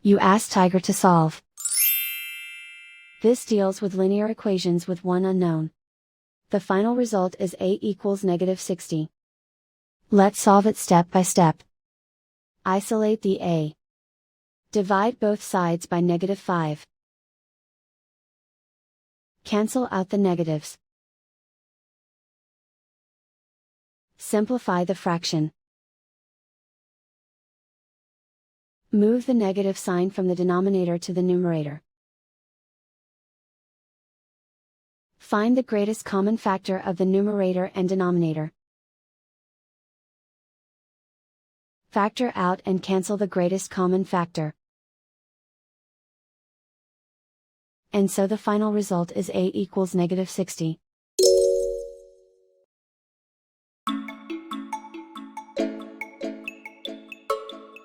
You ask Tiger to solve. This deals with linear equations with one unknown. The final result is a equals -60. Let's solve it step by step. Isolate the a. Divide both sides by -5. Cancel out the negatives. Simplify the fraction. Move the negative sign from the denominator to the numerator. Find the greatest common factor of the numerator and denominator. Factor out and cancel the greatest common factor. And so the final result is a equals -60.